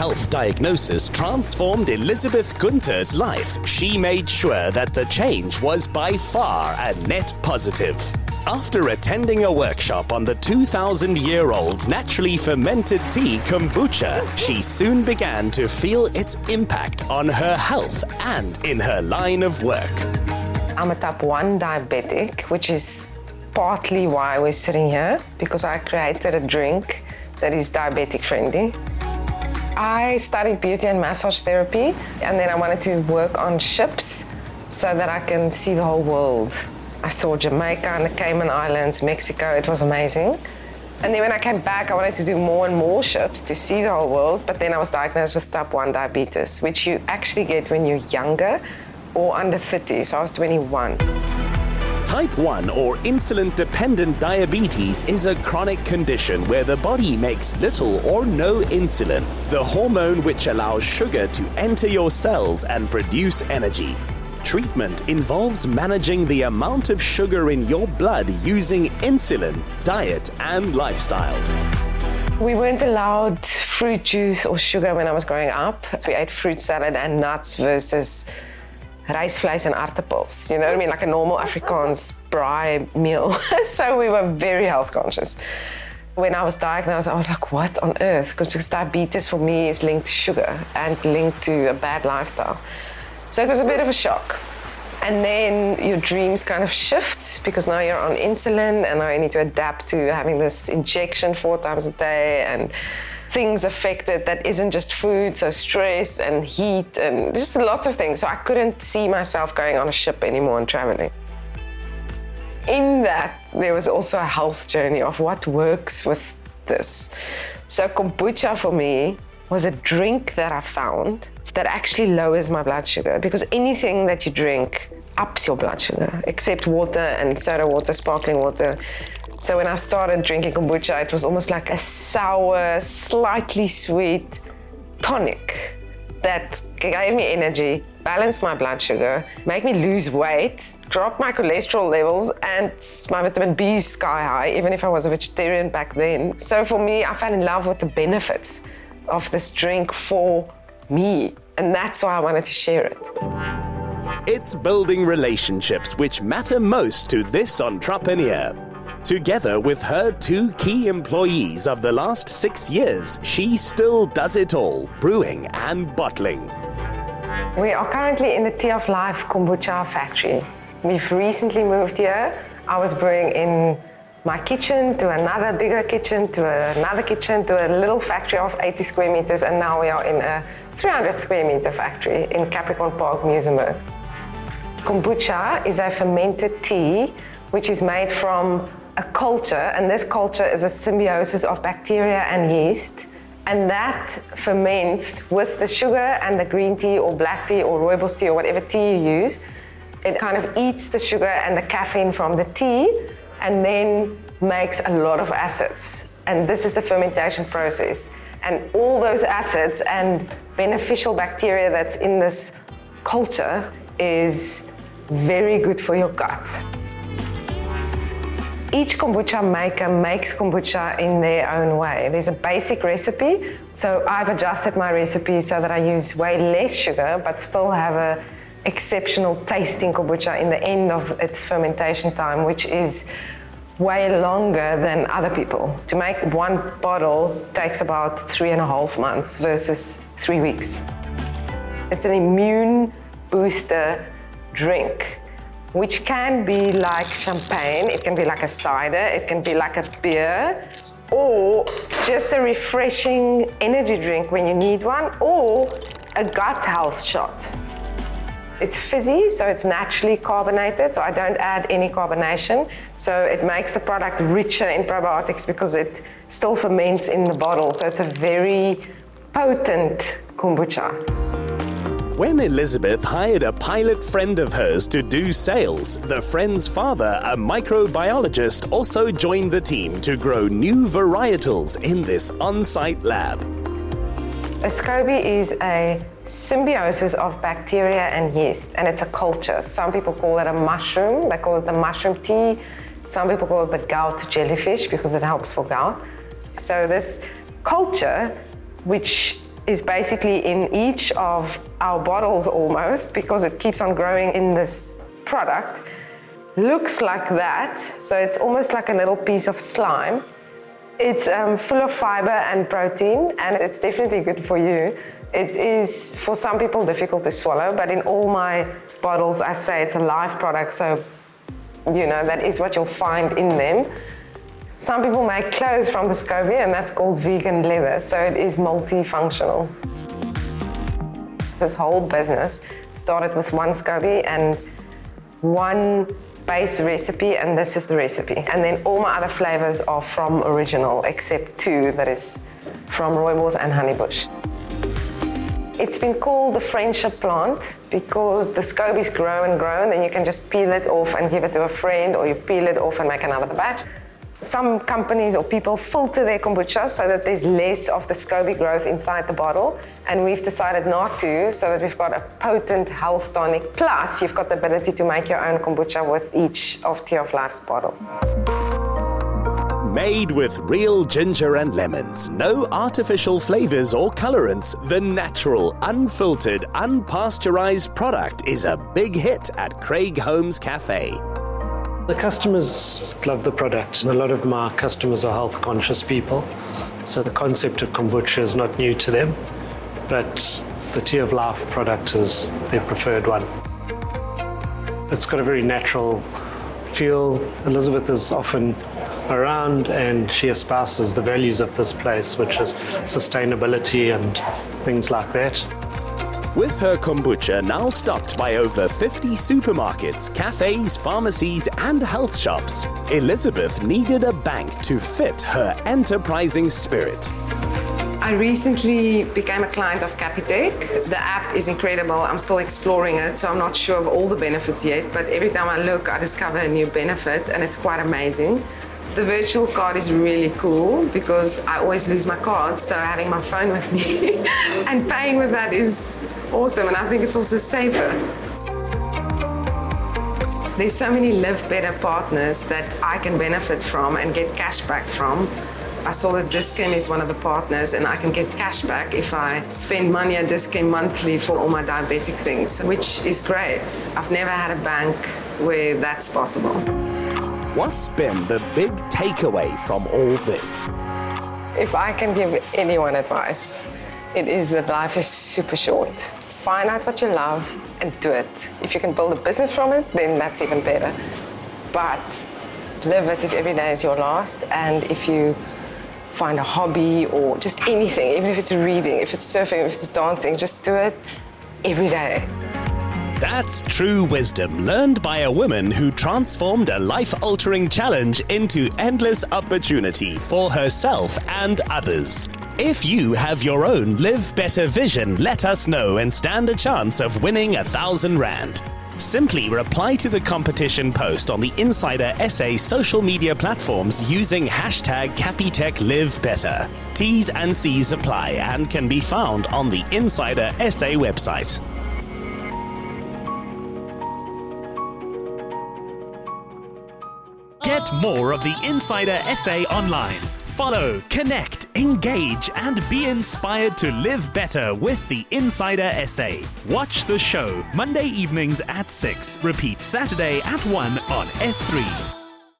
health diagnosis transformed Elizabeth Gunther's life, she made sure that the change was by far a net positive. After attending a workshop on the 2,000-year-old naturally fermented tea Kombucha, she soon began to feel its impact on her health and in her line of work. I'm a type 1 diabetic, which is partly why we're sitting here, because I created a drink that is diabetic friendly. I studied beauty and massage therapy, and then I wanted to work on ships so that I can see the whole world. I saw Jamaica and the Cayman Islands, Mexico, it was amazing. And then when I came back, I wanted to do more and more ships to see the whole world, but then I was diagnosed with type 1 diabetes, which you actually get when you're younger or under 30, so I was 21. Type 1 or insulin-dependent diabetes is a chronic condition where the body makes little or no insulin, the hormone which allows sugar to enter your cells and produce energy. Treatment involves managing the amount of sugar in your blood using insulin, diet, and lifestyle. We weren't allowed fruit juice or sugar when I was growing up. We ate fruit salad and nuts versus rice, vleis and aardappels. You know what I mean? Like a normal Afrikaans braai meal. So we were very health conscious. When I was diagnosed, I was like, what on earth? Because diabetes for me is linked to sugar and linked to a bad lifestyle. So it was a bit of a shock. And then your dreams kind of shift because now you're on insulin and now you need to adapt to having this injection 4 times a day and things affected that isn't just food, so stress and heat and just lots of things. So I couldn't see myself going on a ship anymore and traveling. In that, there was also a health journey of what works with this. So kombucha for me was a drink that I found that actually lowers my blood sugar, because anything that you drink ups your blood sugar, except water and soda water, sparkling water. So when I started drinking kombucha, it was almost like a sour, slightly sweet tonic that gave me energy, balanced my blood sugar, made me lose weight, dropped my cholesterol levels, and my vitamin B is sky high, even if I was a vegetarian back then. So for me, I fell in love with the benefits of this drink for me, and that's why I wanted to share it. It's building relationships which matter most to this entrepreneur. Together with her 2 key employees of the last 6 years, she still does it all, brewing and bottling. We are currently in the Tea of Life Kombucha factory. We've recently moved here. I was brewing in my kitchen to another bigger kitchen to another kitchen to a little factory of 80 square meters, and now we are in a 300 square meter factory in Capricorn Park, Muizenberg. Kombucha is a fermented tea which is made from a culture, and this culture is a symbiosis of bacteria and yeast, and that ferments with the sugar and the green tea or black tea or rooibos tea or whatever tea you use. It kind of eats the sugar and the caffeine from the tea and then makes a lot of acids. And this is the fermentation process. And all those acids and beneficial bacteria that's in this culture is very good for your gut. Each kombucha maker makes kombucha in their own way. There's a basic recipe, so I've adjusted my recipe so that I use way less sugar but still have a exceptional tasting kombucha in the end of its fermentation time, which is way longer than other people. To make 1 bottle takes about 3.5 months versus 3 weeks. It's an immune booster drink, which can be like champagne, it can be like a cider, it can be like a beer, or just a refreshing energy drink when you need one, or a gut health shot. It's fizzy, so it's naturally carbonated, so I don't add any carbonation. So it makes the product richer in probiotics because it still ferments in the bottle. So it's a very potent kombucha. When Elizabeth hired a pilot friend of hers to do sales, the friend's father, a microbiologist, also joined the team to grow new varietals in this on-site lab. A SCOBY is a symbiosis of bacteria and yeast, and it's a culture. Some people call it a mushroom, they call it the mushroom tea. Some people call it the gout jellyfish because it helps for gout. So this culture, which is basically in each of our bottles almost, because it keeps on growing in this product. Looks like that, so it's almost like a little piece of slime. It's full of fiber and protein, and it's definitely good for you. It is, for some people, difficult to swallow, but in all my bottles, I say it's a live product, so you know, that is what you'll find in them. Some people make clothes from the SCOBY, and that's called vegan leather, so it is multifunctional. This whole business started with one SCOBY and one base recipe, and this is the recipe. And then all my other flavors are from original, except two that is from rooibos and honeybush. It's been called the friendship plant because the scobies grow and grow, and then you can just peel it off and give it to a friend, or you peel it off and make another batch. Some companies or people filter their kombucha so that there's less of the SCOBY growth inside the bottle, and we've decided not to, so that we've got a potent health tonic, plus you've got the ability to make your own kombucha with each of Tea of Life's bottles. Made with real ginger and lemons, no artificial flavors or colorants, the natural, unfiltered, unpasteurized product is a big hit at Craig Holmes Cafe. The customers love the product. A lot of my customers are health conscious people, so the concept of kombucha is not new to them, but the Tea of Life product is their preferred one. It's got a very natural feel. Elizabeth is often around and she espouses the values of this place, which is sustainability and things like that. With her kombucha now stocked by over 50 supermarkets, cafes, pharmacies, and health shops, Elizabeth needed a bank to fit her enterprising spirit. I recently became a client of Capitec. The app is incredible. I'm still exploring it, so I'm not sure of all the benefits yet, but every time I look, I discover a new benefit, and it's quite amazing. The virtual card is really cool because I always lose my cards, so having my phone with me and paying with that is awesome, and I think it's also safer. There's so many Live Better partners that I can benefit from and get cash back from. I saw that Dis-Chem is one of the partners, and I can get cash back if I spend money at Dis-Chem monthly for all my diabetic things, which is great. I've never had a bank where that's possible. What's been the big takeaway from all this? If I can give anyone advice, it is that life is super short. Find out what you love and do it. If you can build a business from it, then that's even better. But live as if every day is your last, and if you find a hobby or just anything, even if it's reading, if it's surfing, if it's dancing, just do it every day. That's true wisdom learned by a woman who transformed a life-altering challenge into endless opportunity for herself and others. If you have your own Live Better vision, let us know and stand a chance of winning R1,000. Simply reply to the competition post on the Insider SA social media platforms using hashtag #CapitechLiveBetter. T's and C's apply and can be found on the Insider SA website. Get more of the Insider SA online. Follow, connect, engage, and be inspired to live better with the Insider SA. Watch the show Monday evenings at 6. Repeat Saturday at 1 on S3.